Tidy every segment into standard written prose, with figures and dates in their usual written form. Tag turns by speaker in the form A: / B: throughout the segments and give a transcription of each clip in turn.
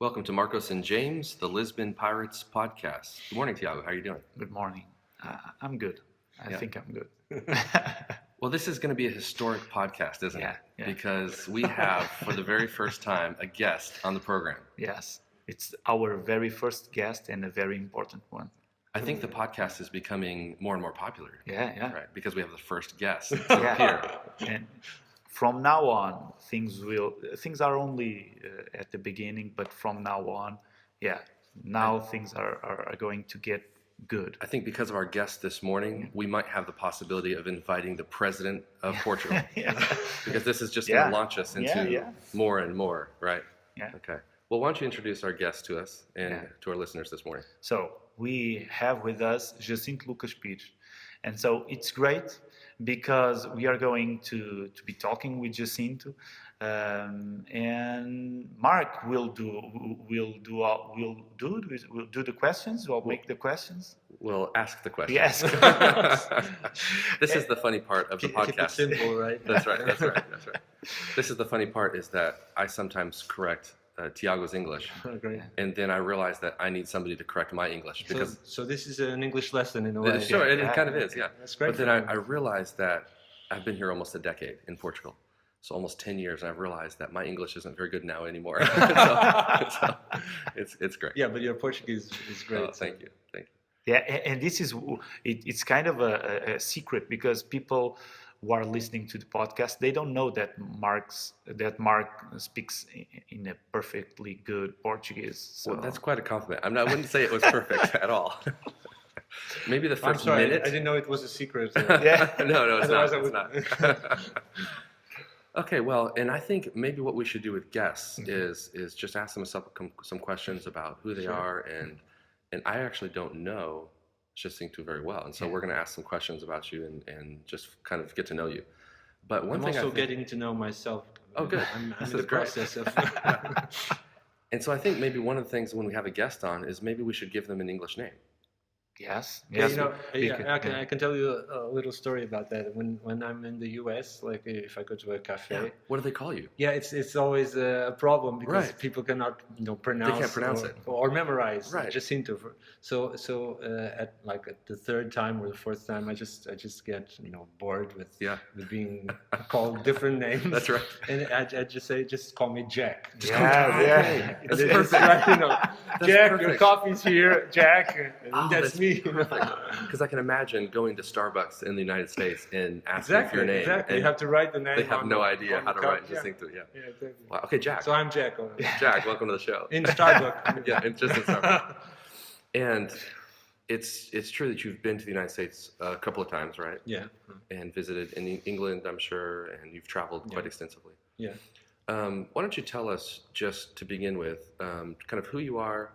A: Welcome to Marcos and James, the Lisbon Pirates podcast. Good morning, Tiago. How are you doing?
B: Good morning. I'm good. I think I'm good.
A: Well, this is going to be a historic podcast, isn't it?
B: Yeah.
A: Because we have, for the very first time, a guest on the program.
B: Yes, it's our very first guest and a very important one.
A: I think the podcast is becoming more and more popular.
B: Yeah.
A: Right, because we have the first guest
B: Yeah.
A: here.
B: And from now on, things are only at the beginning, but from now on, things are going to get good.
A: I think because of our guest this morning, we might have the possibility of inviting the president of Portugal. Because this is just going to launch us into more and more, right?
B: Yeah.
A: Okay. Well, why don't you introduce our guest to us and to our listeners this morning?
B: So we have with us Jacinto Pires. And so it's great because we are going to be talking with Jacinto, and Mark will do the questions. We'll make the questions.
A: We'll ask the questions.
B: Yes.
A: This is the funny part of the podcast.
C: Keep it simple, right?
A: That's right. This is the funny part is that I sometimes correct Tiago's English,
C: Great.
A: and then I realize that I need somebody to correct my English because
C: So this is an English lesson in a way.
A: sure, it kind of is, yeah.
C: That's great.
A: But then I realized that I've been here almost a decade in Portugal, so almost 10 years, and I've realized that my English isn't very good now anymore. so it's great.
C: Yeah, but your Portuguese is great.
A: Oh, thank you.
B: Yeah, and this is it's kind of a secret because people who are listening to the podcast, they don't know that Mark speaks in a perfectly good Portuguese. So.
A: Well, that's quite a compliment. I wouldn't say it was perfect at all. Maybe the
C: I'm
A: first
C: sorry,
A: minute.
C: I didn't know it was a secret.
A: No, it's not.
C: Otherwise
A: It's not. Okay, well, and I think maybe what we should do with guests is just ask them some questions about who they are, and I actually don't know Jacinto very well, and so we're going to ask some questions about you and just kind of get to know you. But one
C: I'm
A: thing
C: also getting to know myself.
A: Oh, good.
C: I'm
A: This
C: in
A: is
C: the
A: great.
C: process of.
A: And so I think maybe one of the things when we have a guest on is maybe we should give them an English name.
B: Yes.
C: I can tell you a little story about that. When I'm in the US, like if I go to a cafe,
A: What do they call you?
C: yeah, it's always a problem because
A: Right.
C: people cannot pronounce.
A: They can't pronounce it
C: or memorize.
A: Right.
C: Jacinto. So at the third time or the fourth time, I just get bored with being called different names.
A: That's right.
C: And I just say, just call me Jack.
B: Yeah.
A: That's
C: It's
A: perfect.
C: right, Jack,
A: perfect.
C: your coffee's here, Jack. And that's me.
A: Because I can imagine going to Starbucks in the United States and asking for your name.
C: Exactly.
A: and
C: You have to write the name.
A: they have
C: on
A: no
C: the-
A: idea
C: on
A: how
C: the
A: to
C: cup.
A: write Jacinto. Yeah.
C: Yeah, exactly.
A: Wow. Okay, Jack.
C: So I'm Jack.
A: Jack, welcome to the show.
C: In Starbucks.
A: Yeah, it's just in Starbucks. And it's true that you've been to the United States a couple of times, right?
C: Yeah.
A: And visited in England, I'm sure, and you've traveled quite extensively.
C: Yeah.
A: Why don't you tell us, just to begin with, kind of who you are,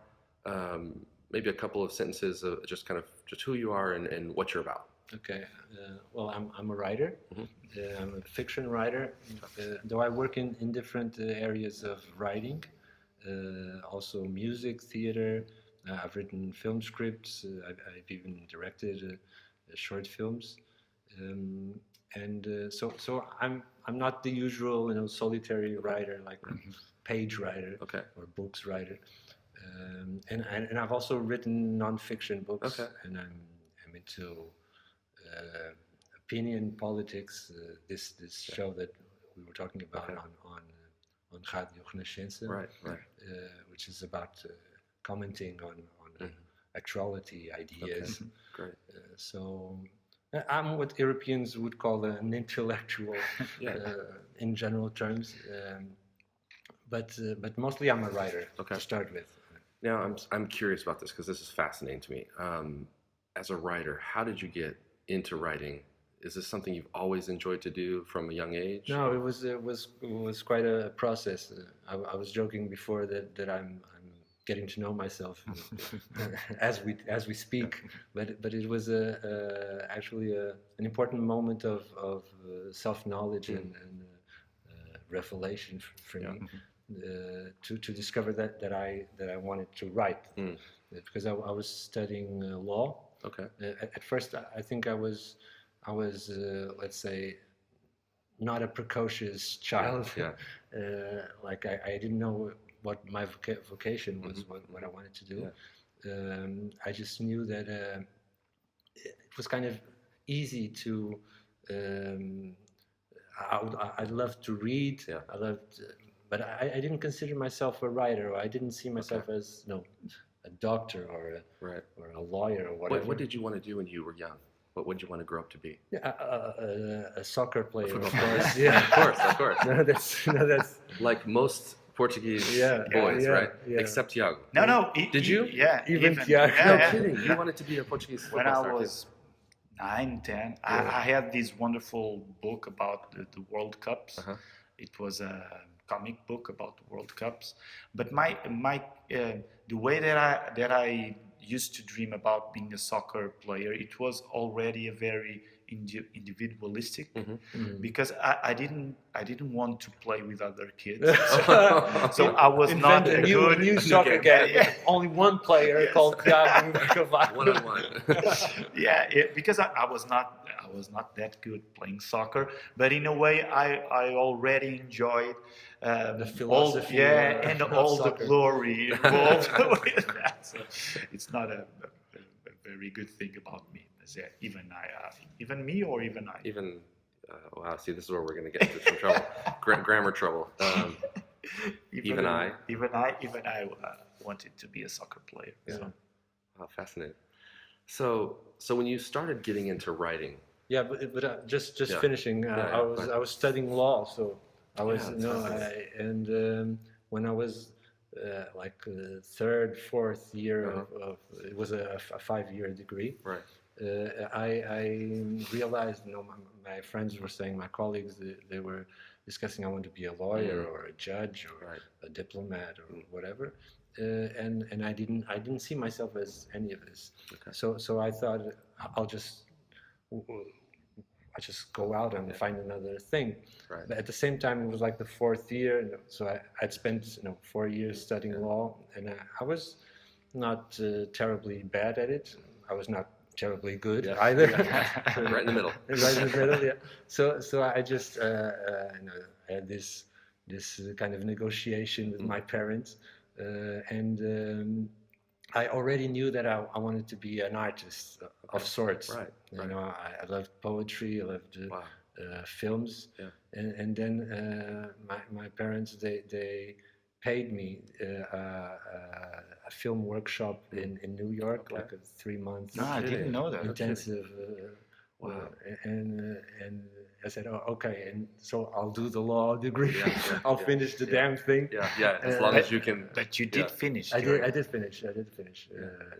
A: maybe a couple of sentences of just who you are and what you're about.
C: Okay. Well, I'm a writer. I'm a fiction writer. Though I work in different areas of writing, also music, theater. I've written film scripts. I've even directed short films. So I'm not the usual solitary writer like a page writer or books writer. And I've also written non-fiction books, and I'm into opinion politics. This show that we were talking about on Radio Renascença,
A: Right.
C: which is about commenting on actuality, ideas.
A: Great.
C: So I'm what Europeans would call an intellectual in general terms. But mostly I'm a writer to start with.
A: Now I'm curious about this because this is fascinating to me. As a writer, how did you get into writing? Is this something you've always enjoyed to do from a young age?
C: No, it was quite a process. I was joking before that I'm getting to know myself as we speak, but it was actually an important moment of self-knowledge and revelation for me. To discover that I wanted to write, because I was studying law.
A: Okay.
C: At first, I think I was let's say not a precocious child.
A: Yeah.
C: Like I didn't know what my vocation was, what I wanted to do. I just knew that it was kind of easy to. I loved to read.
A: Yeah.
C: I loved, but I didn't consider myself a writer. Or I didn't see myself as a doctor or a lawyer or whatever.
A: What did you want to do when you were young? What would you want to grow up to be?
C: Yeah, a soccer player,
A: Football
C: of
A: player.
C: course. Yeah,
A: Of course.
C: no, that's
A: Like most Portuguese boys,
C: yeah,
A: right?
C: yeah.
A: Except Thiago.
B: No.
A: Did you?
B: Yeah.
C: Even Thiago.
A: No
B: yeah.
A: kidding. You wanted to be a Portuguese football
B: When I
A: star.
B: was 9, 10, I had this wonderful book about the World Cups. It was a comic book about World Cups. But my the way that I used to dream about being a soccer player, it was already a very individualistic, because I didn't want to play with other kids. So I was not a good
C: new soccer game. Yeah. Only one player called Thiago Carvalho.
A: 1-on-1.
B: Because I was not that good playing soccer, but in a way I already enjoyed
C: the philosophy
B: and all the glory involved with that. So it's not a very good thing about me. Even me or even I.
A: Wow, see, this is where we're going to get into some trouble. Grammar trouble. Even I
B: wanted to be a soccer player.
A: Yeah.
B: So.
A: Wow, fascinating. So when you started getting into writing.
C: Yeah, but just finishing. I was studying law, so I was when I was third, fourth year of it was a 5-year degree.
A: Right.
C: I realized, my friends were saying, my colleagues, they were discussing I want to be a lawyer or a judge or a diplomat or whatever, and I didn't see myself as any of this. Okay. So I thought I'll just go out and find another thing. Right. But at the same time, it was like the 4th year, so I'd spent 4 years studying law, and I was not terribly bad at it. I was not terribly good either.
A: Right in the middle.
C: Right in the middle, yeah. So I just had this kind of negotiation with my parents, and I already knew that I wanted to be an artist of sorts.
A: Right.
C: I loved poetry, I loved films, and then my parents they paid me a film workshop in New York, like a 3-month.
B: No, I didn't know that.
C: Intensive. Wow. And I said, oh, okay, and so I'll do the law degree. I'll finish the damn thing.
A: Yeah. As long as you can.
B: But you did finish.
C: I did finish.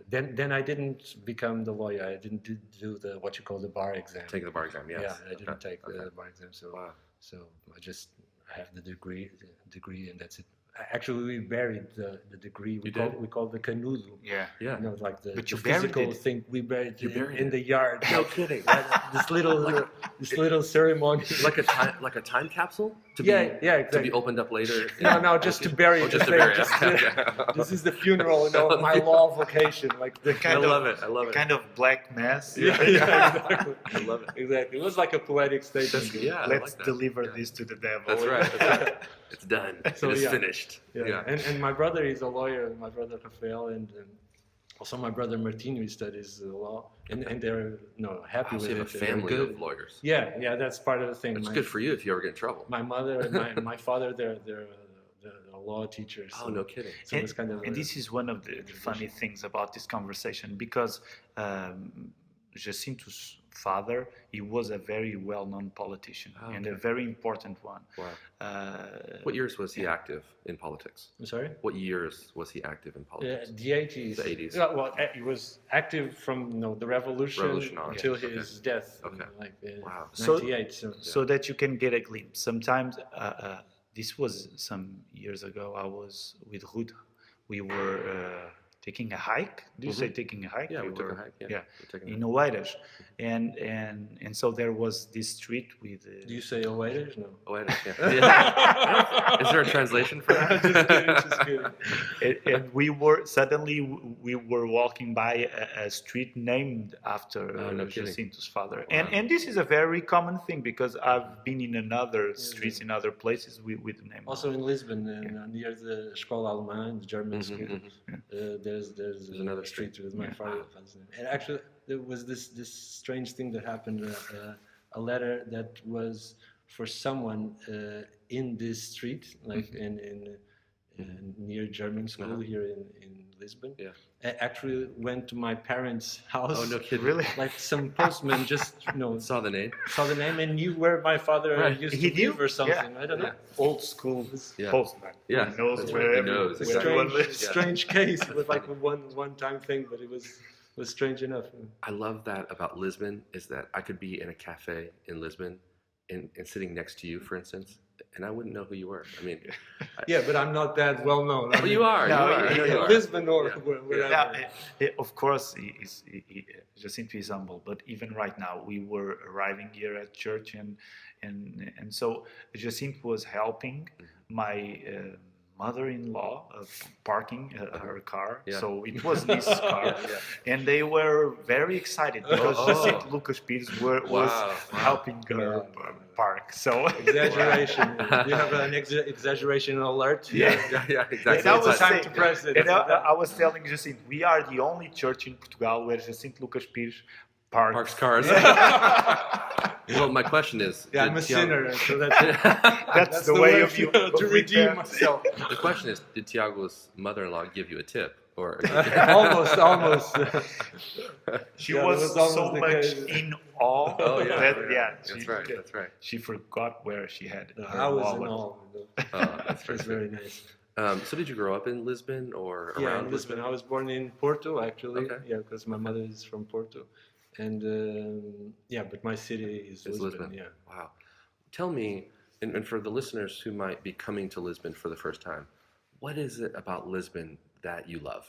C: Then I didn't become the lawyer. I didn't do the what you call the bar exam.
A: Take the bar exam. Yes.
C: Yeah, I didn't take the bar exam. So I have the degree, and that's it. Actually, we buried the degree. We called the canudo.
B: Yeah.
C: Like the
B: but you
C: physical thing. We buried it in the yard.
A: No kidding.
C: This little ceremony.
A: Like a time capsule to
C: exactly.
A: To be opened up later.
C: No, just to bury it.
A: Just to bury it.
C: This is the funeral of my law vocation. Like the
A: I love it.
B: Kind of black mass.
C: Exactly.
A: I love it.
C: Exactly. It was like a poetic statement.
B: Let's deliver this to the devil.
A: That's right. It's done.
C: So,
A: it's finished.
C: Yeah. And my brother is a lawyer. My brother Rafael, and also my brother Martino studies law, and they're happy with it.
A: You have a family of lawyers.
C: Yeah, that's part of the thing.
A: It's good for you if you ever get in trouble.
C: My mother and my father, they're law teachers.
A: Oh, no kidding.
C: So it's kind of
B: this is one of the funny things about this conversation, because Jacinto's father, he was a very well-known politician and a very important one.
A: Wow. What years was he active in politics?
C: I'm sorry?
A: What years was he active in politics?
C: The 80s.
A: The 80s.
C: Yeah, well, he was active from the revolution until his death.
A: Okay. Wow.
C: 98.
B: So that you can get a glimpse. Sometimes, this was some years ago, I was with Ruth. We were taking a hike. Do you say taking a hike?
A: Yeah, we
B: You
A: took a
B: were-
A: hike. Yeah,
B: yeah,
A: we're taking a
B: in
A: hike.
B: Oeiras, and so there was this street with.
C: Do you say Oeiras? No.
A: Oh, wait, yeah. Is there a translation for that?
C: Just kidding.
B: And we were walking by a street named after
A: Oh, no kidding.
B: Jacinto's father,
A: Wow.
B: and this is a very common thing because I've been in another streets in other places with the name.
C: Also in Lisbon, near the Escola Alemã, the German school, there's
A: another
C: street with my father's name. And actually, there was this strange thing that happened. A letter that was for someone in this street, like in near German school here in Lisbon.
A: Yeah.
C: Actually went to my parents' house.
A: Oh, no kidding.
B: Really?
C: Like some postman just
A: Saw the name?
C: saw the name and knew where my father
A: Right.
C: used
B: He
C: to
B: knew?
C: live or something.
B: Yeah.
C: I don't know.
B: Old school
A: Yeah.
B: postman.
A: Yeah,
B: Who knows
A: that's
B: where
A: right. He
B: everyone-
A: knows,
B: where
A: exactly.
B: everyone
C: Strange,
B: lives.
C: strange case. It was like a one-time thing, but it was strange enough.
A: I love that about Lisbon is that I could be in a cafe in Lisbon and sitting next to you, for instance, and I wouldn't know who you were. I mean,
C: Yeah, but I'm not that well known.
A: well, you are.
B: No,
A: you are. I know you are.
C: Lisbon or
A: Yeah.
C: wherever.
B: Yeah, of course, Jacinto is humble, but even right now, we were arriving here at church, and so Jacinto was helping my mother-in-law parking her car.
A: Yeah.
B: So it was this car,
A: Yeah.
B: and they were very excited because
A: Oh.
B: Jacinto Lucas Pires was
A: Wow.
B: helping her park. So
C: Exaggeration. You have an exaggeration alert.
B: Yeah.
A: Yeah, exactly.
B: And I was
A: It's like-
C: time to press it.
B: And I was telling Jacinto, we are the only church in Portugal where Jacinto Lucas Pires
A: parks cars. Well, my question is,
C: Yeah, I'm a
A: did Tiago-
C: sinner, so that's
B: That's the way of you
C: to redeem myself.
A: The question is, did Tiago's mother-in-law give you a tip, or
C: almost.
B: She
C: Yeah,
B: was
C: that was almost
B: so
C: the
B: much
C: case.
B: in awe
A: Oh yeah,
B: that
A: that's right. That's right.
B: she forgot where she had her
C: I was in
B: wallet.
C: all.
A: Oh, that's
C: It was
A: very
C: very nice.
A: So did you grow up in Lisbon or
C: Yeah,
A: around
C: in Lisbon. I was born in Porto, actually.
A: Okay.
C: Yeah, because my mother is from Porto, and yeah, but my city is
A: It's
C: Lisbon.
A: Lisbon.
C: Yeah.
A: Wow. Tell me, and for the listeners who might be coming to Lisbon for the first time, what is it about Lisbon that you love?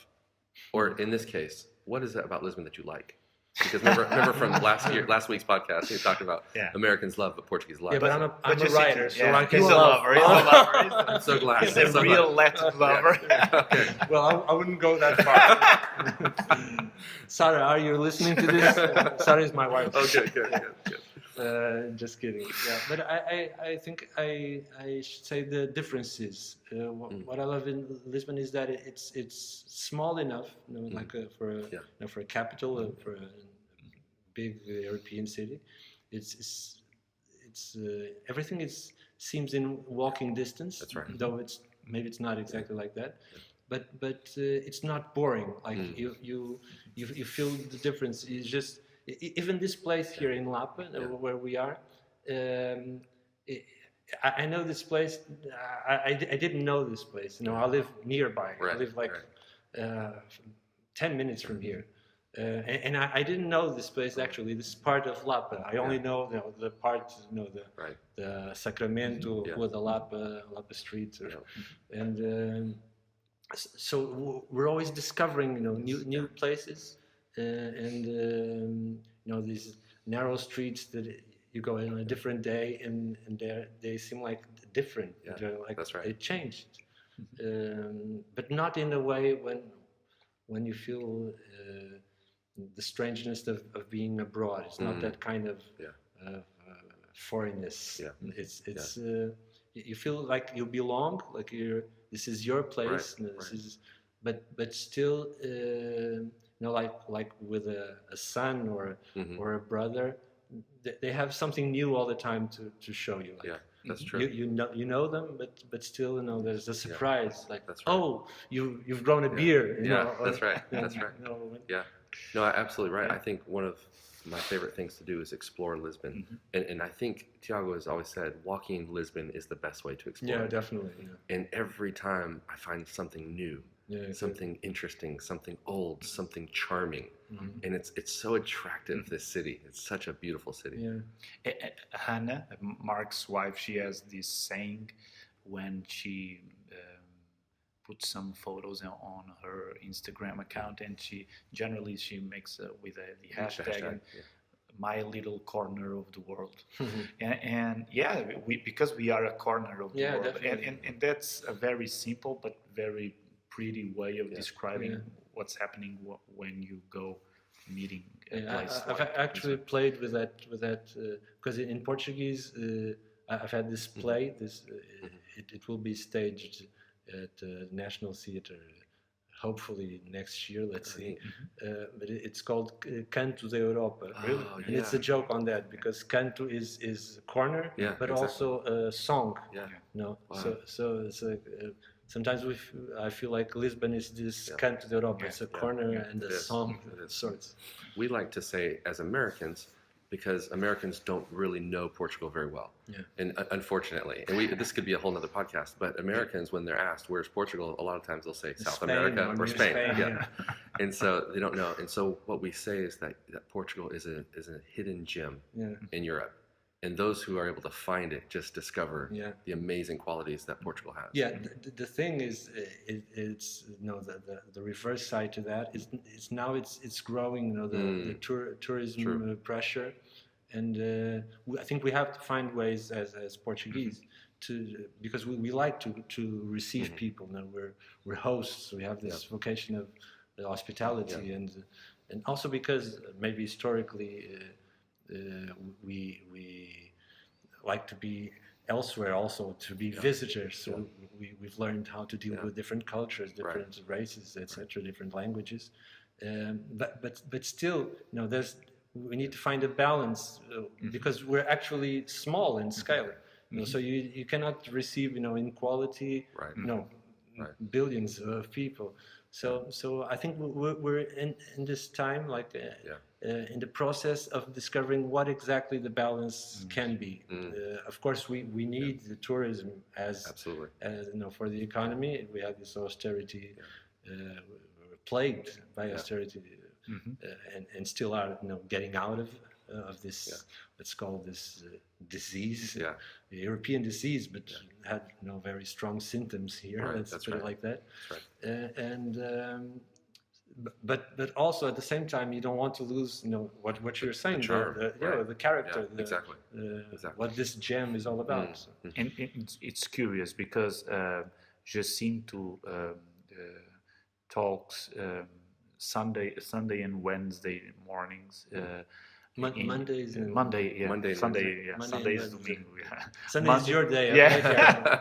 A: Or in this case, what is it about Lisbon that you like? Because remember from last week's podcast, we talked about
B: Yeah.
A: Americans love, but Portuguese love.
C: Yeah, but I'm a
B: But you see,
C: writer, so
B: yeah,
C: I can
B: he's a
C: love.
B: lover. He's a lover.
A: I'm so glad.
B: He's
A: I'm
B: a
A: so
B: real
A: glad.
B: Latin lover.
A: Okay.
C: Well, I wouldn't go that far. Sarah, are you listening to this? Sarah is my wife.
A: Okay, good.
C: Just kidding. Yeah, but I think I should say the differences. What I love in Lisbon is that it's small enough, like for a capital, for a big European city. It's everything seems in walking distance.
A: That's right.
C: Though maybe it's not exactly like that. But it's not boring. Like you feel the difference. It's just even this place here in Lapa, where we are. I know this place. I didn't know this place. I live nearby.
A: Right,
C: I live like 10 minutes from here. And I didn't know this place actually. This is part of Lapa. I only know the part, the Sacramento, Rua da Lapa, Lapa Street, and so we're always discovering new places, and these narrow streets that you go in on a different day, and they seem like different. Like
A: that's right.
C: They changed, but not in a way when you feel the strangeness of being abroad. It's not that kind of foreignness.
A: Yeah.
C: It's you feel like you belong, like this is your place. But still, like with a son or a brother, they have something new all the time to show you. Like,
A: that's true.
C: You know them, but still, there's a surprise. Like,
A: that's right.
C: Oh, you've grown a beard.
A: That's right. That's right. Yeah. No, absolutely right. I think one of my favorite things to do is explore Lisbon, and I think Tiago has always said walking Lisbon is the best way to explore.
C: Yeah, definitely. Yeah.
A: And every time I find something new, something interesting, something old, something charming, and it's so attractive. This city, it's such a beautiful city.
B: Yeah. Hannah, Mark's wife, she has this saying when she put some photos on her Instagram account, and she makes with the hashtag. And, my little corner of the world. And yeah, because we are a corner of the world, and that's a very simple but very pretty way of describing what's happening when you go meeting a place.
C: I've actually played with that because in Portuguese I've had this play. It will be staged at National Theatre. Hopefully next year, let's see. But it's called Canto da Europa.
A: Really?
C: And it's a joke on that because canto is corner, but also a song. No, so it's like sometimes I feel like Lisbon is this Canto da Europa. It's a corner and a song of sorts.
A: We like to say as Americans, because Americans don't really know Portugal very well. And unfortunately, and this could be a whole nother podcast, but Americans, when they're asked, where's Portugal? A lot of times they'll say South
C: Spain,
A: America or Spain. And so they don't know. And so what we say is that Portugal is a hidden gem in Europe. And those who are able to find it just discover the amazing qualities that Portugal has.
C: The thing is, it's the reverse side to that is it's growing. The tourism pressure, and I think we have to find ways as Portuguese because we like to receive people. We're hosts. We have this vocation of hospitality, and also because maybe historically. We like to be elsewhere, also to be visitors. So we've learned how to deal with different cultures, different races, etc., different languages. But still, we need to find a balance because we're actually small in scale. So you cannot receive in quality billions of people. So I think we're in this time in the process of discovering what exactly the balance can be. Of course, we need the tourism as for the economy. We have this austerity, plagued by austerity, and still are getting out of this. Let's call this disease, the European disease, but had very strong symptoms here. Let's put it like that. But also at the same time, you don't want to lose, what you're saying, the character, what this gem is all about.
B: And it's curious because Jacinto talks Sunday and Wednesday mornings.
C: Monday is
B: domingo.
C: Sunday is your day.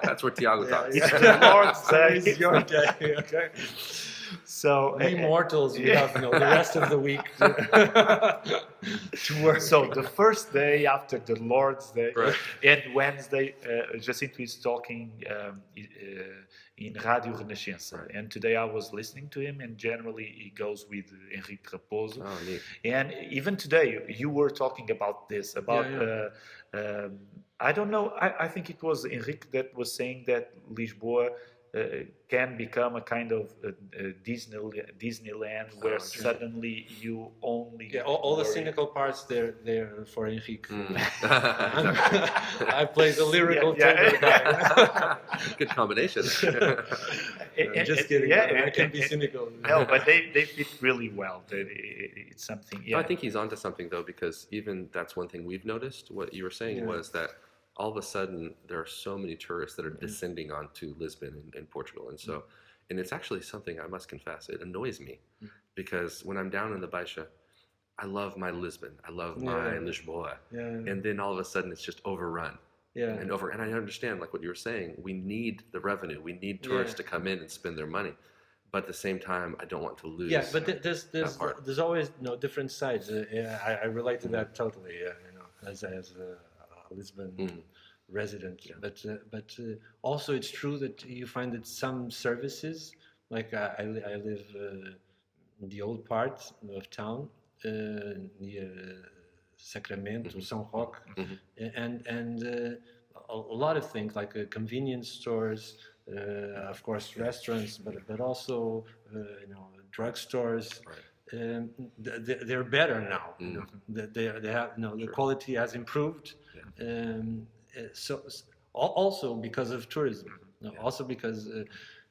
A: That's where Tiago talks.
B: It's the Lord's day.
C: It's your day. Okay.
B: So
C: we mortals, we have the rest of the week to work.
B: So the first day after the Lord's Day, and Wednesday, Jacinto is talking in Radio Renascença. And today I was listening to him, and generally he goes with Henrique Raposo.
A: Oh, neat.
B: And even today, you were talking about this, I don't know, I think it was Henrique that was saying that Lisboa can become a kind of Disneyland where suddenly you only
C: all the cynical parts they're for Henrique. I play the lyrical guy.
A: Good combination.
C: Just kidding. I can be cynical.
B: No, but they fit really well. It's something.
A: I think he's onto something though, because even that's one thing we've noticed. What you were saying was that all of a sudden there are so many tourists that are descending onto Lisbon in Portugal, and so and it's actually something I must confess, it annoys me because when I'm down in the Baixa, I love my Lisbon, I love my Lisboa, and then all of a sudden it's just overrun. And I understand, like what you were saying, we need the revenue, we need tourists to come in and spend their money, but at the same time I don't want to lose.
C: But there's always different sides. I relate to that totally. As a Lisbon resident, but also it's true that you find that some services, like I live in the old part of town near Sacramento, São Roque, and a lot of things like convenience stores, of course restaurants, but also drugstores. They're better now. They have the quality has improved. So also because of tourism, also because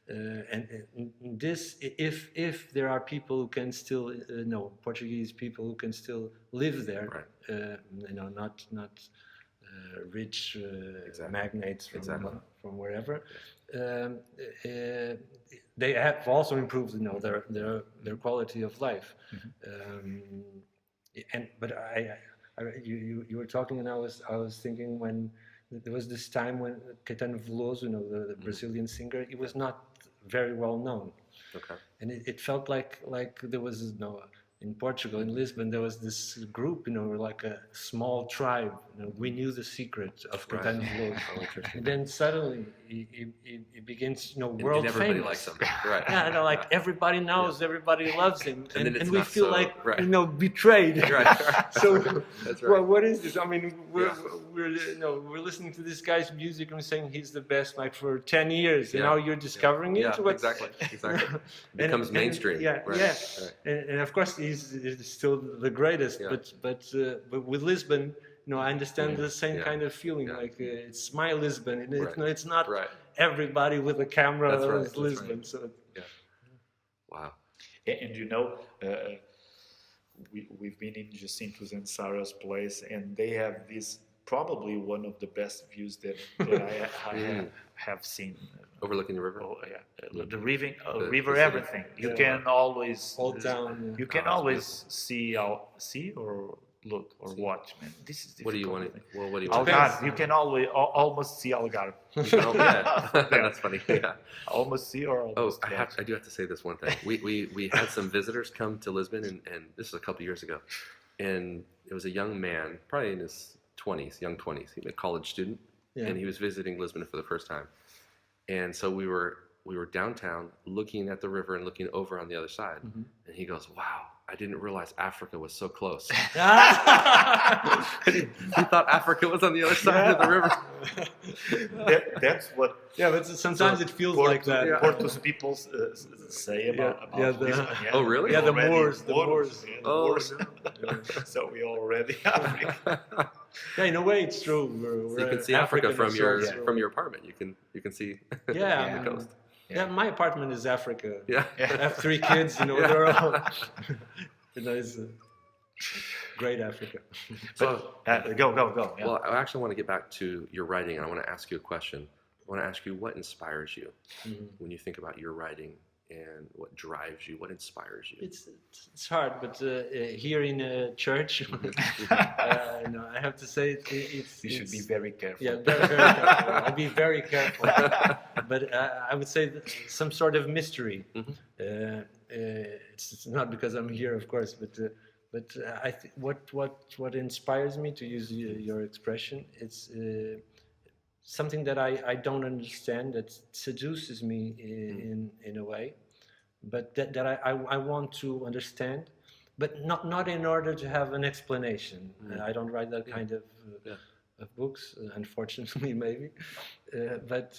C: And this, if there are people who can still, no, Portuguese people who can still live there,
A: Right.
C: Not rich
A: Exactly.
C: magnates
A: Exactly.
C: from wherever. Um, they have also improved, their quality of life. But you were talking, and I was thinking when there was this time when Caetano Veloso, the Brazilian singer, he was not very well known,
A: Okay.
C: and it felt like there was in Portugal, in Lisbon, there was this group, like a small tribe. We knew the secret of
A: Right.
C: Caetano Veloso.
A: Oh, interesting.
C: And then suddenly he begins,
A: And
C: world
A: everybody
C: famous.
A: likes him. Right.
C: Yeah, everybody knows, everybody loves him,
A: And then
C: and
A: it's
C: we
A: not
C: feel
A: so-
C: like
A: right.
C: betrayed.
A: Right.
C: So,
A: That's
C: well,
A: right.
C: what is this? I mean,
A: Yeah.
C: we're listening to this guy's music and we're saying he's the best, like for 10 years, and
A: Yeah.
C: now you're discovering it.
A: Yeah,
C: What's-
A: exactly. Exactly. Becomes mainstream.
C: Yeah,
A: Right.
C: yeah.
A: Right.
C: And of course he's still the greatest.
A: Yeah.
C: But with Lisbon, I understand the same
A: Yeah.
C: kind of feeling.
A: Yeah.
C: Like it's my Lisbon, and
A: Right.
C: it's not
A: Right.
C: everybody with a camera
A: That's right,
C: is
A: that's
C: Lisbon.
A: right.
C: So
A: Wow.
B: And we've been in Jacinto's and Sarah's place, and they have this probably one of the best views that I have seen.
A: Overlooking the river.
B: Oh, yeah. The river,
A: The
B: river,
A: city.
B: everything. You
C: Yeah.
B: can always
C: Old Town.
B: You can
A: Oh, that's
B: always see or look or watch. Man, this is
A: What do you
B: difficult.
A: want? Well, what do you want?
B: Algarve. You can always almost see Algarve.
A: Oh, yeah. That's funny. Yeah.
B: Almost see or
A: Oh,
B: almost.
A: I do have to say this one thing. We had some visitors come to Lisbon, and this was a couple years ago, and it was a young man, probably in his 20s, young 20s. He was a college student,
C: Yeah.
A: and he was visiting Lisbon for the first time. And so we were downtown looking at the river and looking over on the other side, and he goes, "Wow, I didn't realize Africa was so close." He thought Africa was on the other side of the river.
B: That's what
C: Yeah, but sometimes it feels like that.
A: Yeah.
B: Portuguese people say about
C: Yeah, the-
B: Lisbon.
A: Oh, really?
C: Yeah, the
B: Already
C: Moors, the Moors.
B: Yeah, the
A: Oh,
B: Moors. So we already Africa.
C: Yeah, in a way, it's true.
A: So you can see Africa from your apartment. You can see
C: Yeah,
A: the coast.
C: Yeah, my apartment is Africa.
A: Yeah.
C: I have 3 kids. They're all. It's a great Africa.
B: But go. Yeah.
A: Well, I actually want to get back to your writing, and I want to ask you a question. I want to ask you what inspires you when you think about your writing, and what drives you, what inspires you.
C: It's hard, but here in a church, I have to say
B: You should be very careful.
C: Yeah, very, very careful. I'll be very careful. But I would say that some sort of mystery. It's not because I'm here, of course, but I think what inspires me, to use your expression, it's something that I don't understand, that seduces me in a way, but that I want to understand, but not in order to have an explanation. I don't write that kind of books, unfortunately, maybe, but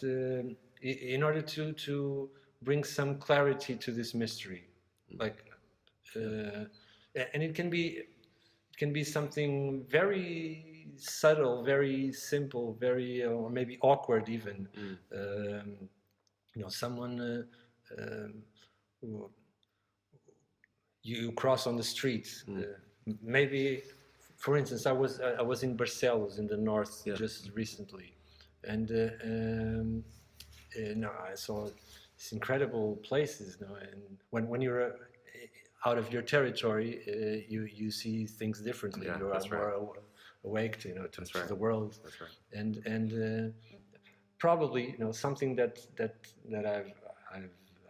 C: in order to bring some clarity to this mystery, like, and it can be something very subtle, very simple, very or maybe awkward even. Someone who you cross on the street. Maybe, for instance, I was in Barcelos in the north just recently, and I saw these incredible places. And when you're out of your territory, you see things differently.
A: Yeah,
C: you are more awake to the world.
A: That's right.
C: And probably something that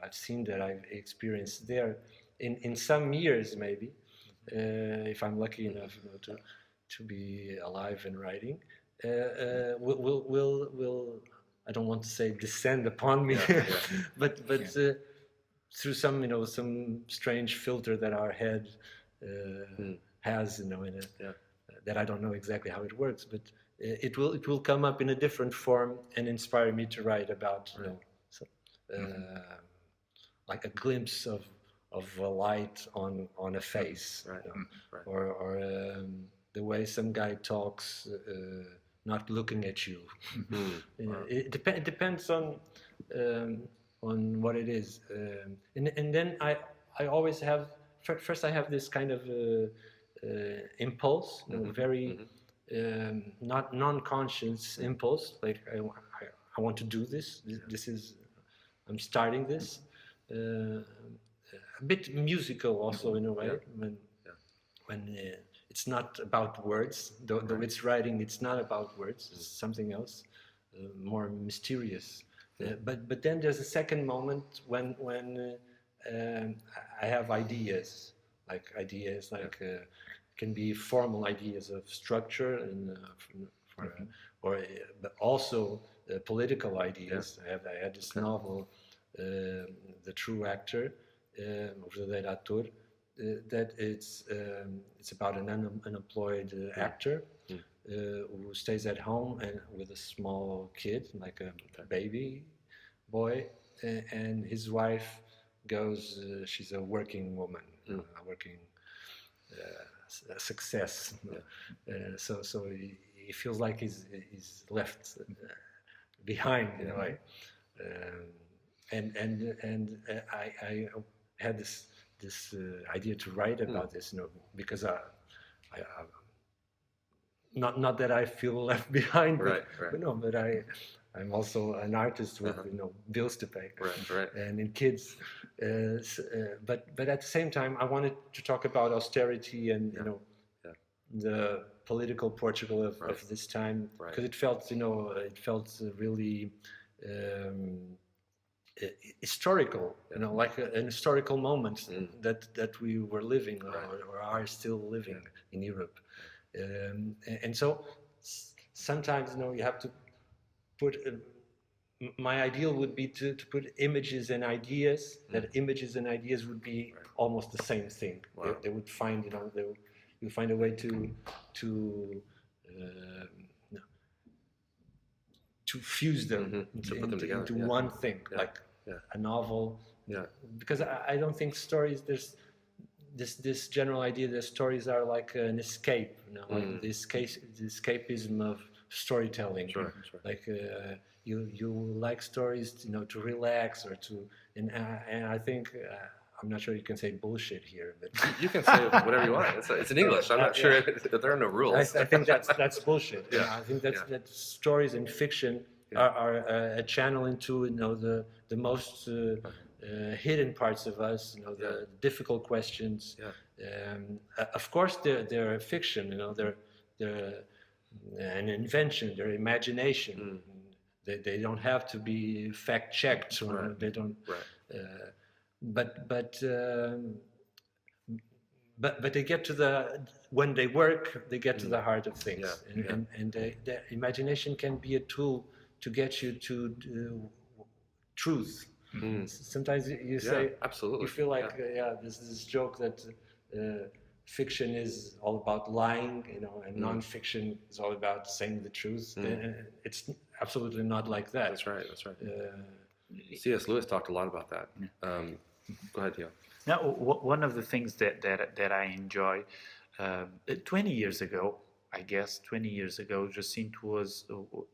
C: I've seen, that I've experienced there in some years, maybe, if I'm lucky enough to be alive and writing, will I don't want to say descend upon me, but through some strange filter that our head has, that I don't know exactly how it works, but it will come up in a different form and inspire me to write about, like a glimpse of a light on a face,
A: Right.
C: or the way some guy talks, not looking at you. It depends on what it is, and then I always have first I have this kind of impulse, very not non-conscious impulse, like I want to do this. This is I'm starting this. A bit musical also in a way when it's not about words, though it's writing. It's not about words. It's something else, more mysterious. But then there's a second moment when I have ideas like can be formal ideas of structure and but also political ideas. I had this novel, The True Actor, O Verdadeiro Ator, that it's about an unemployed actor who stays at home and with a small kid, like a baby boy, and his wife goes. She's a working woman, a working success. So he feels like he's left behind in a way. And I had this idea to write about this, because I not that I feel left behind, but I'm also an artist with bills to pay, and in kids. But at the same time, I wanted to talk about austerity and the political Portugal of this time, because it felt really historical, like an historical moment that we were living or are still living in Europe. And so sometimes you have to put my ideal would be to put images and ideas, that images and ideas would be almost the same thing. They would find you find a way to fuse them,
A: to put them together
C: into one thing, like a novel. Because I don't think stories, there's this general idea that stories are like an escape, like the escapism of storytelling. Like you like stories, to relax or to, and I think I'm not sure you can say bullshit here, but
A: you can say whatever you want. It's in English. I'm not sure there are no rules.
C: I think that's bullshit. I think that stories and fiction are a channel into the most hidden parts of us, the difficult questions. Of course, they're fiction. They're an invention. They're imagination. They don't have to be fact checked. They don't. But they get to when they work, they get to the heart of things, and the imagination can be a tool to get you to truth. Sometimes you say,
A: absolutely,
C: you feel like there's this joke that fiction is all about lying, and non-fiction is all about saying the truth. It's absolutely not like that.
A: That's right. C.S. Lewis talked a lot about that. Go ahead, Theo.
B: Now, one of the things that I enjoy, 20 years ago, Jacinto was,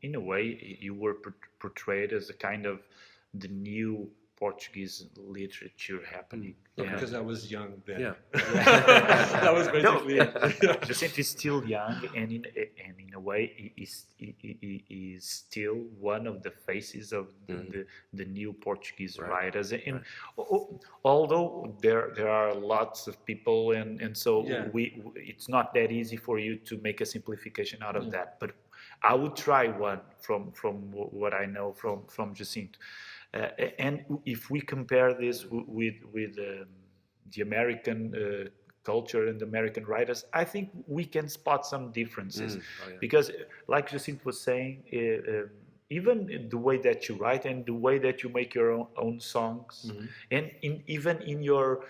B: in a way, you were portrayed as a kind of the new Portuguese literature happening.
C: Because I was young then.
B: That was basically it. Jacinto is still young, and in a way, he is still one of the faces of the new Portuguese writers. And although there are lots of people, and so it's not that easy for you to make a simplification out of that. But I would try one from what I know from Jacinto. And if we compare this with the American culture and the American writers, I think we can spot some differences. Because, like Jacinto was saying, even the way that you write and the way that you make your own songs, and even in your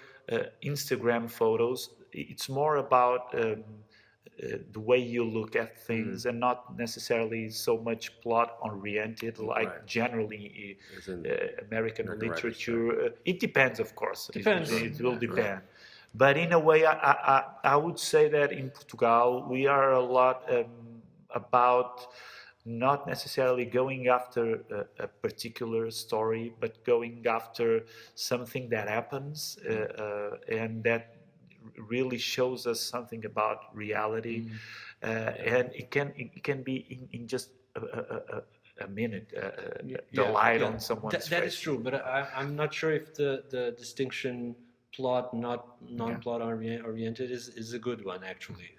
B: Instagram photos, it's more about the way you look at things and not necessarily so much plot oriented like generally American literature. It depends, of course. It will depend. But in a way, I would say that in Portugal we are a lot about not necessarily going after a particular story, but going after something that happens and that really shows us something about reality. And it can be in just a minute, the light on someone's
C: That
B: face.
C: is true, but I'm not sure if the distinction plot, not non-plot oriented, is a good one actually.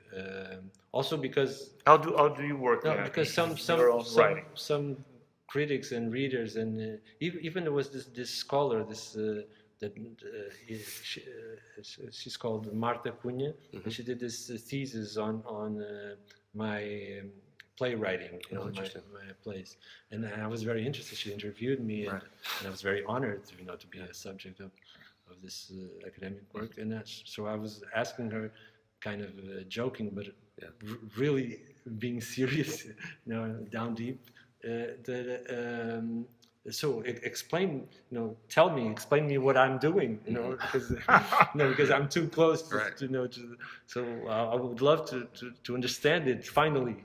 C: Also because
B: How do you work
C: no,
B: that
C: because
B: in your own writing?
C: some critics and readers and even there was this scholar that she's called Marta Cunha, and she did this thesis on my playwriting, my plays, and I was very interested. She interviewed me, and I was very honored, to be a subject of this academic work, and so I was asking her, kind of joking, but really being serious, down deep. So explain explain me what I'm doing, because because I'm too close so I would love to understand it finally.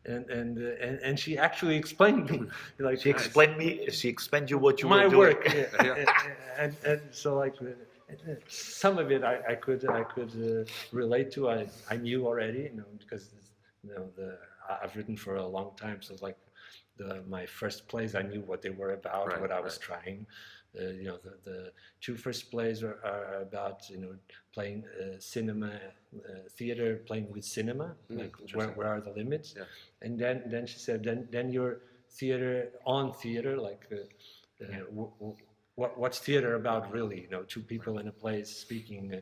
C: and she actually explained me, like
B: She explained you what you
C: my
B: were doing.
C: work, and so like some of it I could relate to. I knew already, because I've written for a long time, so like my first plays, I knew what they were about, what I was trying. The two first plays are about playing cinema, theater, playing with cinema, like where are the limits? And then she said, then your theater on theater, like what's theater about really? Two people in a place speaking.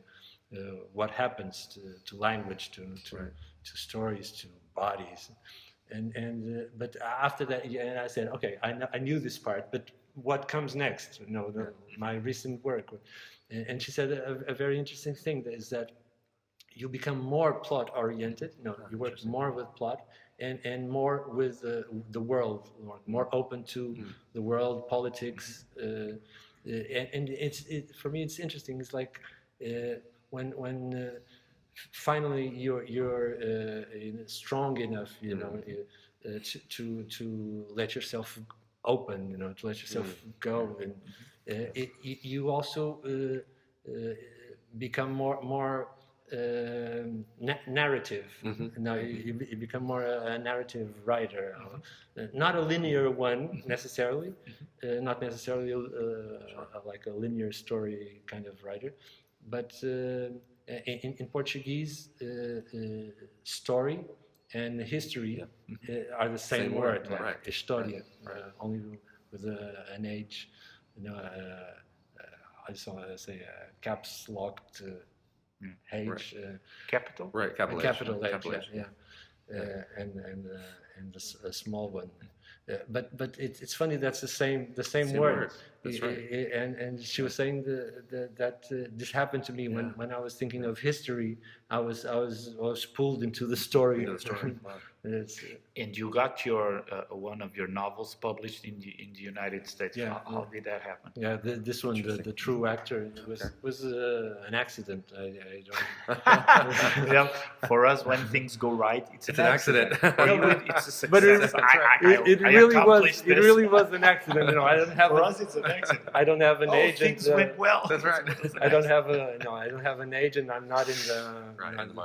C: What happens to language, to stories, to bodies, but after that, and I said, okay, I knew this part, but what comes next? My recent work, and she said a very interesting thing is that you become more plot oriented. You work more with plot and more with the world, more open to the world, politics, and for me it's interesting. It's like when finally you're strong enough, to let yourself open, to let yourself go, and you also become more narrative. Now you become more a narrative writer, not a linear one necessarily, not necessarily like a linear story kind of writer, but in Portuguese, story and history are the same word, like história, only with an H, I just want to say caps locked H,
B: Capital?
A: Right, capital H.
C: capital H,
A: Capital H.
C: and a small one. But it's funny, that's the same
A: Same
C: word.
A: word. That's right.
C: And she was saying that this happened to me when I was thinking of history. I was pulled into the story.
A: Into the story. Wow.
B: And you got your one of your novels published in the United States. How did that happen?
C: Yeah, this one, the true actor, was an accident. I don't.
B: Yeah, for us, when things go right, it's an accident. For you, it's a success.
C: But it really was an accident. I don't have.
B: For us, it's an accident.
C: I don't have an agent.
B: Things went well.
A: That's right.
C: I don't have an agent. I'm not in the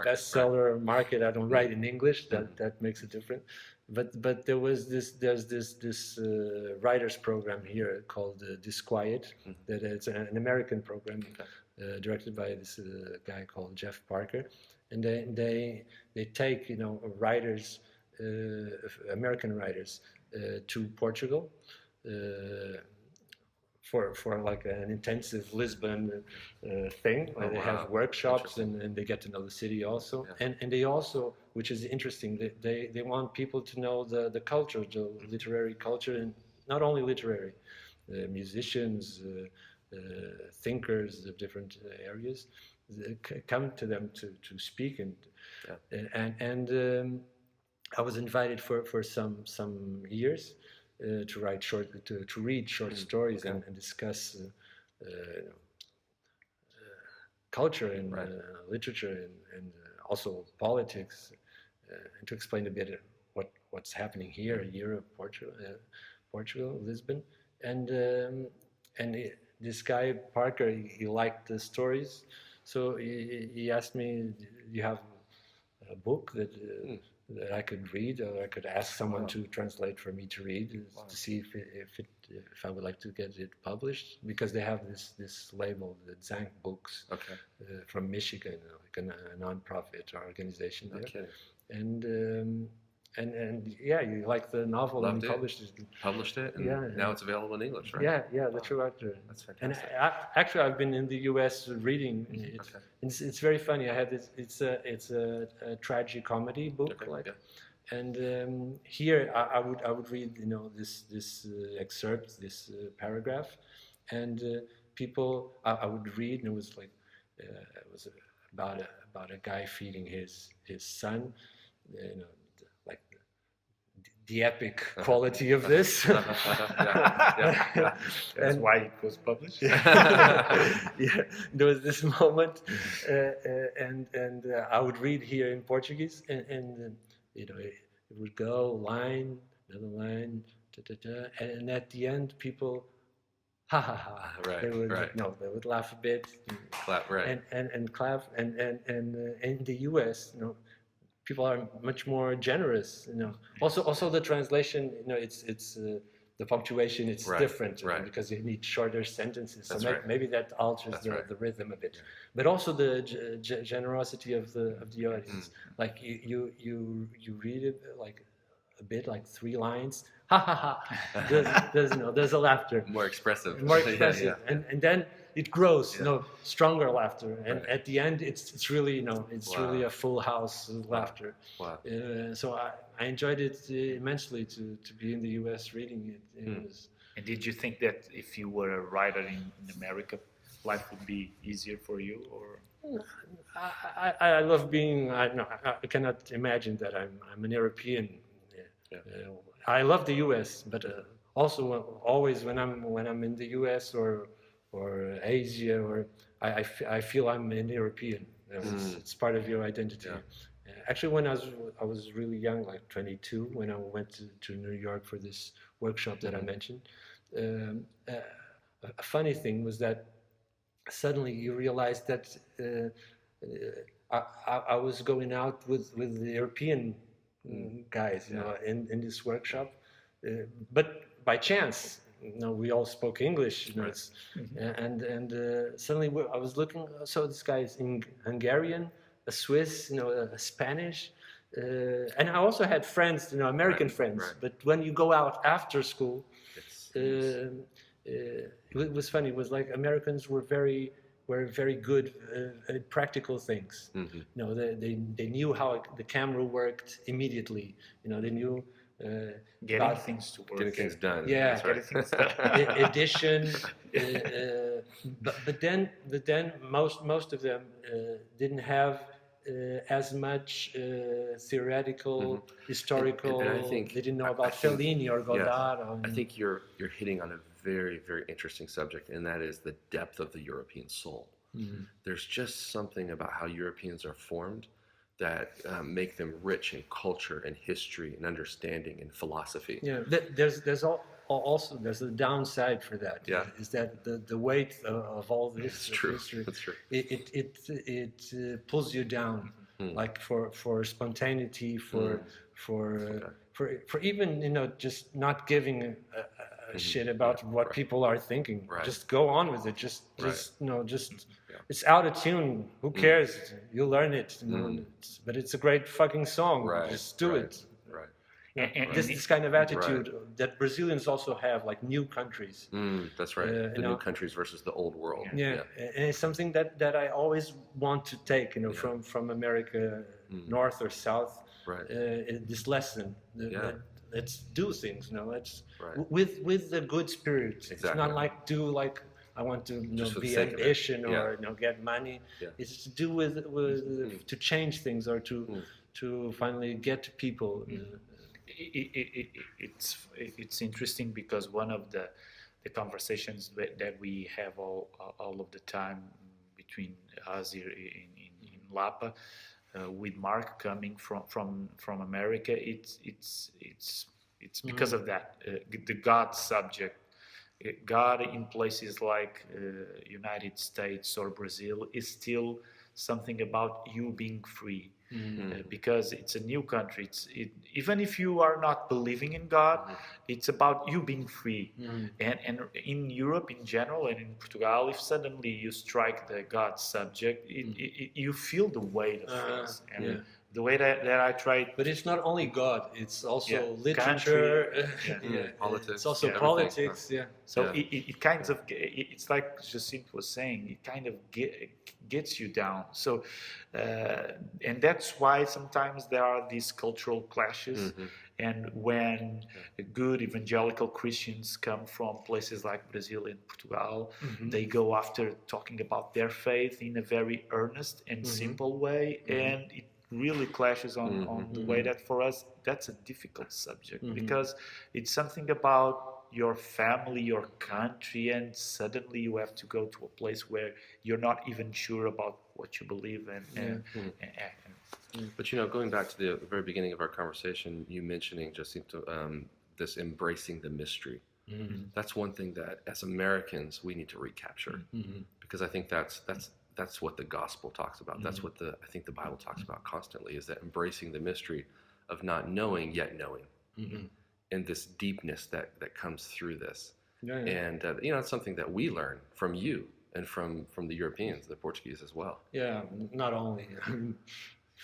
C: bestseller market. I don't write in English. That makes it different. But there's this writers program here called Disquiet. That it's an American program directed by this guy called Jeff Parker, and they take writers, American writers, to Portugal. For like an intensive Lisbon thing, where they have workshops and they get to know the city also, and they also, which is interesting, they want people to know the culture, the literary culture, and not only literary, musicians, thinkers of different areas, come to them to speak, and I was invited for some years. To read short stories and discuss culture and literature and also politics, and to explain a bit what's happening here in Europe, Portugal, Lisbon, and this guy Parker, he liked the stories, so he asked me, "Do you have a book that I could read, or I could ask someone to translate for me to read, to see if I would like to get it published, because they have this label, the Zank Books,
A: Okay.
C: from Michigan, like a non-profit organization there,
A: Okay.
C: and yeah, you like the novel
A: Loved
C: and
A: it.
C: published it.
A: Published it, and
C: Yeah,
A: now it's available in English, right?
C: Yeah, the
A: Wow.
C: true actor.
A: That's
C: And
A: fantastic.
C: actually, I've been in the U.S. reading.
A: Okay.
C: It's very funny. I had this. It's a tragicomedy book,
A: Okay,
C: like,
A: yeah.
C: and here I would read, this excerpt, this paragraph, and people I would read, and it was like it was about a guy feeding his son, like the epic quality of this.
A: Yeah.
B: That's why it was published.
C: Yeah, there was this moment, and I would read here in Portuguese, and it would go line, another line, and at the end, people, ha ha ha,
A: Right,
C: they would
A: right.
C: they would laugh a bit,
A: Clap, right.
C: and clap, and in the U.S., people are much more generous, Also the translation, it's the punctuation, it's
A: Right,
C: different,
A: right.
C: because you need shorter sentences. So
A: That's right.
C: maybe that alters
A: That's
C: the,
A: right.
C: the rhythm a bit. But also the generosity of the audience. Like you read it like a bit, like 3 lines. Ha ha ha. There's a laughter.
A: More expressive.
C: More expressive,
A: Yeah.
C: and then it grows,
A: Yeah.
C: stronger laughter, and
A: Right.
C: at the end, it's really, it's
A: Wow.
C: really a full house of laughter.
A: Wow.
C: So I enjoyed it immensely to be in the U.S. reading it. It was,
B: And did you think that if you were a writer in America, life would be easier for you, or?
C: I love being. I cannot imagine that I'm an European.
A: Yeah.
C: I love the U.S., but also always when I'm in the U.S. or Asia, or I feel I'm an European. It's part of your identity.
A: Yeah.
C: Actually, when I was really young, like 22, when I went to New York for this workshop that I mentioned, a funny thing was that suddenly you realize that I was going out with the European guys, in this workshop, but by chance, we all spoke English, and suddenly I was looking. So this guy is in Hungarian, a Swiss, a Spanish, and I also had friends, American friends.
A: right.
C: But when you go out after school,
A: It's
C: it was funny. It was like Americans were very good at practical things. They knew how the camera worked immedially. They knew
B: Getting things to work.
A: getting things done.
C: Yeah.
A: That's right.
B: Getting things done.
C: edition. But then most of them didn't have as much theoretical, historical.
A: And I think
C: they didn't know about
A: I think-
C: Fellini or Godard.
A: I think you're hitting on a very, very interesting subject, and that is the depth of the European soul. There's just something about how Europeans are formed that make them rich in culture and history and understanding and philosophy.
C: Yeah, there's also there's a downside for that.
A: Yeah.
C: Is that the weight of all this
A: It's true.
C: history?
A: That's true.
C: It pulls you down, like for spontaneity, for even just not giving a shit about what people are thinking.
A: Right.
C: Just go on with it. Just
A: Yeah.
C: it's out of tune. Who cares? You'll learn it. But it's a great fucking song.
A: Right.
C: Just do
A: right,
C: it.
A: Right.
C: This kind of attitude that Brazilians also have, like new countries.
A: That's right. The new countries versus the old world.
C: Yeah, and it's something that I always want to take, from America, north or south.
A: Right.
C: This lesson. Let's do things. Let's
A: Right.
C: with the good spirit.
A: Exactly.
C: It's not like I want to
A: Just for the
C: be
A: sake of it.
C: ambition or
A: Yeah.
C: get money.
A: Yeah.
C: It's to do with to change things or to finally get to people.
B: It's interesting because one of the conversations that we have all of the time between us here in Lapa, with Mark coming from America, it's because of that, the God subject. God in places like United States or Brazil is still something about you being free. Because it's a new country. Even if you are not believing in God, it's about you being free. And in Europe in general and in Portugal, if suddenly you strike the God subject, you feel the weight of things. And the way that I tried.
C: But it's not only God; it's also
B: country,
C: literature,
A: politics.
C: It's also
A: everything.
C: politics. Yeah.
B: So it kind of, it's like Jacinto was saying, it kind of gets you down. So, and that's why sometimes there are these cultural clashes. And when good evangelical Christians come from places like Brazil and Portugal, they go after talking about their faith in a very earnest and simple way. And it really clashes on the way that for us, that's a difficult subject because it's something about your family, your country, and suddenly you have to go to a place where you're not even sure about what you believe in.
A: But you know, going back to the very beginning of our conversation, you mentioning Jacinto, this embracing the mystery. That's one thing that as Americans we need to recapture because I think that's what the gospel talks about. That's what I think the Bible talks about constantly, is that embracing the mystery of not knowing yet knowing. And this deepness that comes through this. And you know, it's something that we learn from you and from the Europeans, the Portuguese as well.
C: Yeah, not only.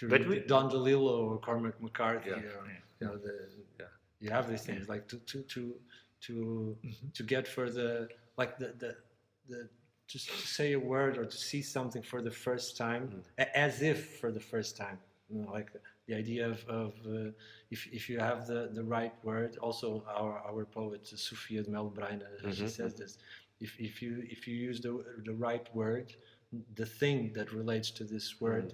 B: But
C: Don DeLillo or Cormac McCarthy, you know, you have these things like to get for the like the just to say a word or to see something for the first time, as if for the first time. You know, like the idea of if you have the right word. Also, our poet Sofia de Melo Braina, she says this: if you use the right word, the thing that relates to this word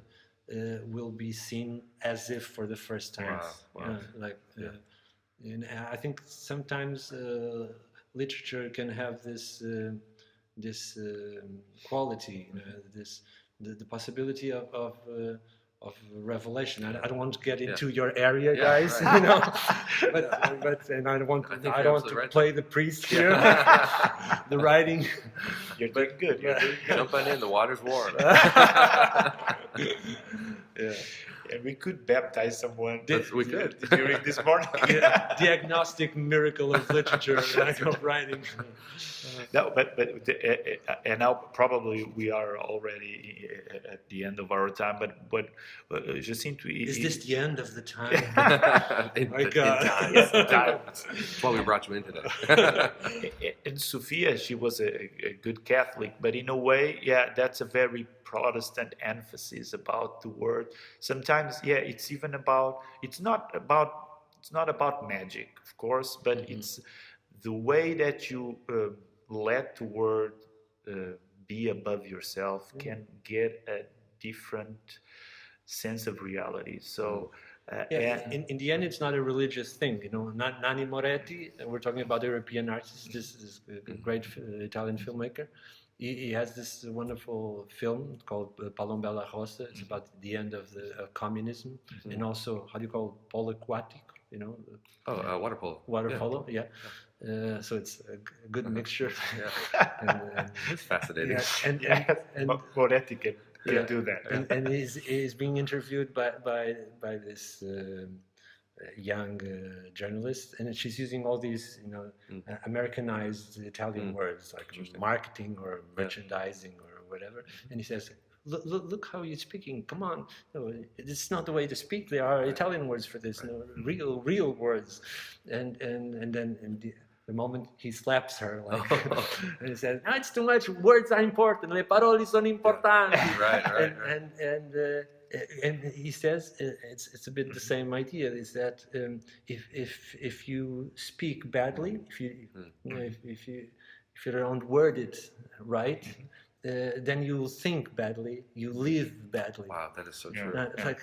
C: will be seen as if for the first time.
A: Wow.
C: And I think sometimes literature can have this quality, you know, the possibility of revelation. I don't want to get into your area, guys. Right. You know, but and I don't want to play the priest here. The writing,
B: you're doing good. You're doing good.
A: Jump on in. The water's warm.
B: And we could baptize someone.
A: We could
B: during this morning.
C: Diagnostic miracle of literature, of writing.
B: No, but and now probably we are already at the end of our time. But Jacinto,
C: is this the end of the time?
A: My God, yes, time. That's why we brought you in today.
B: And Sophia, she was a good Catholic, but in a way, that's a very Protestant emphasis about the word. Sometimes, it's even about. It's not about magic, of course, but it's the way that you let the word be above yourself can get a different sense of reality. So.
C: In the end, it's not a religious thing, you know. Nanni Moretti, we're talking about European artists. This is a great Italian filmmaker. He has this wonderful film called Palombella Rossa. It's about the end of communism, and also, how do you call it, polo aquatic, you know?
A: Water polo.
C: Water polo, yeah. So it's a good mixture.
A: And it's fascinating.
B: And Moretti can do that.
C: And he's being interviewed by this young journalist, and she's using all these, you know, Americanized Italian words like marketing or merchandising or whatever. And he says, look how you're speaking. Come on, no, it's not the way to speak. There are Italian words for this, no, real words. And then the moment he slaps her, like, and he says, "No, it's too much. Words are important. Le parole sono importanti."
A: Right.
C: And he says it's a bit the same idea. Is that if you speak badly, if you don't word it right, then you think badly, you live badly.
A: Wow, that is so true.
C: Like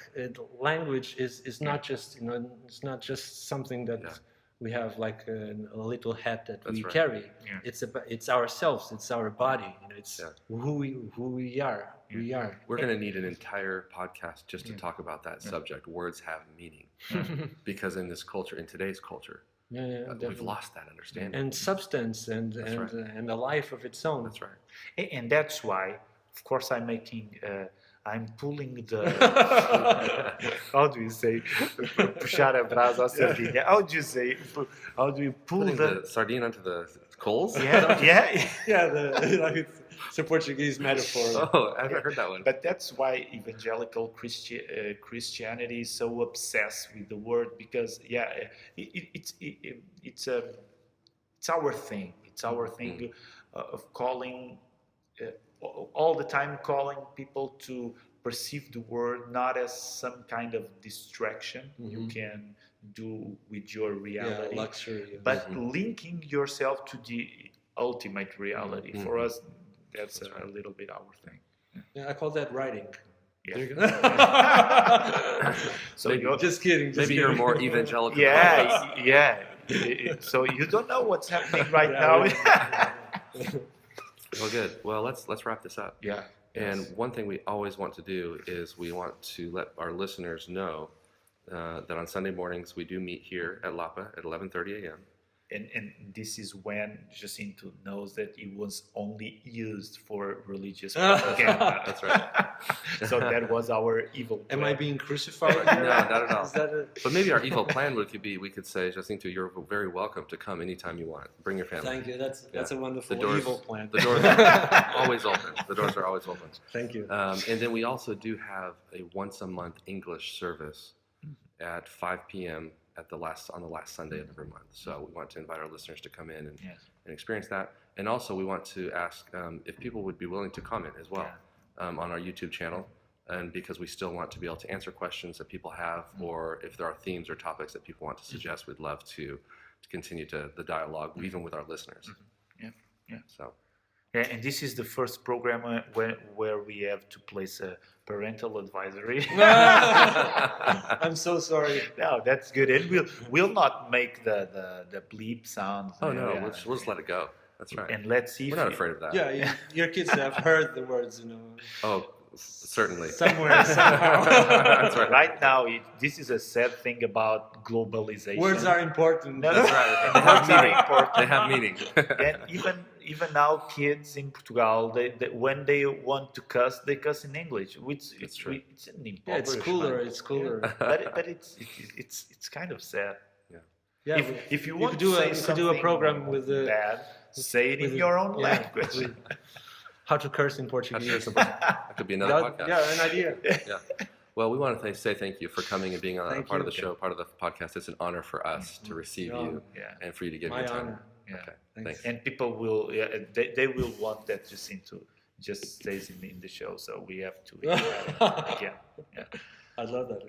C: language is not just, you know, it's not just something that we have like a little hat that
A: That's
C: we
A: right.
C: carry.
B: Yeah.
C: It's ourselves. It's our body. You know, it's
A: Yeah.
C: who we are.
B: Yeah.
C: We are.
A: We're going to need an entire podcast just to
B: Yeah.
A: talk about that
B: Yeah.
A: subject. Words have meaning.
B: Yeah.
A: Because in this culture, in today's culture,
C: Yeah, yeah,
A: we've
C: definitely.
A: lost that understanding.
C: And substance and
A: That's
C: and
A: right.
C: and a life of its own.
A: That's right.
B: And that's why, of course, I'm pulling the how do you say puxar a brasa à sardinha? How do you say? How do you pull
A: Putting
B: the?
A: the sardine onto the coals?
B: Yeah, yeah.
C: Yeah, like it's a Portuguese metaphor.
A: Oh, I haven't heard that one.
B: But that's why evangelical Christianity is so obsessed with the word, because it's our thing. It's our thing of calling all the time, calling people to perceive the word not as some kind of distraction you can do with your reality,
C: luxury.
B: but linking yourself to the ultimate reality. For us, that's a little bit our thing.
C: Yeah, I call that writing.
B: Yeah.
A: There you go.
B: So
A: Maybe-
B: you're,
C: Just kidding.
A: Maybe you're more evangelical.
B: yeah. So you don't know what's happening right now.
A: Well, good. Well, let's wrap this up.
B: Yeah.
A: And one thing we always want to do is we want to let our listeners know that on Sunday mornings we do meet here at Lapa at 11:30 a.m.
B: And this is when Jacinto knows that it was only used for religious propaganda.
A: That's right.
B: So that was our evil plan.
C: Am I being crucified?
A: No, not at all.
C: Is that a...
A: But maybe our evil plan we could say, Jacinto, you're very welcome to come anytime you want. Bring your family.
C: Thank you. That's a wonderful
A: The doors-
C: evil plan.
A: The doors are always open. The doors are always open.
C: Thank you.
A: And then we also do have a once a month English service at 5 p.m. on the last Sunday of every month. So we want to invite our listeners to come in and experience that. And also we want to ask if people would be willing to comment as well on our YouTube channel. And because we still want to be able to answer questions that people have, or if there are themes or topics that people want to suggest, we'd love to continue the dialogue, even with our listeners.
B: Yeah.
A: So.
B: Yeah, and this is the first program where we have to place a parental advisory.
C: I'm so sorry.
B: No, that's good. And we'll not make the bleep sounds.
A: Oh no, we'll just let it go. That's right.
B: And let's see.
A: We're not afraid of that.
C: Yeah, your kids have heard the words,
A: Oh, certainly.
C: somewhere, somehow.
A: That's right.
B: Right now, this is a sad thing about globalization.
C: Words are important.
B: No,
A: That's right.
B: and
A: They have
B: words are
A: meaning.
B: important.
A: They have meaning.
B: And even now, kids in Portugal, they when they want to cuss, they cuss in English. Which
A: It's true.
B: It's an
C: Yeah, it's cooler. It's cooler.
B: But it's kind of sad.
C: Yeah,
B: If you want
C: could do
B: to say
C: you could do a
B: something
C: program with
B: bad, say it in your own language.
C: with how to curse in Portuguese.
A: That could be another podcast.
C: Yeah, an idea.
A: Yeah. Well, we want to say thank you for coming and being a
C: Thank
A: part of
C: you.
A: the show, part of the podcast. It's an honor for us to receive
C: Your
A: you
C: honor.
B: Yeah.
A: and for you to give
C: My
A: your time.
C: honor.
B: Yeah.
A: Okay.
C: Thanks.
A: Thanks.
B: And people will, they will want that Jacinto just stays in the show, so we have to again. Yeah.
C: I love that.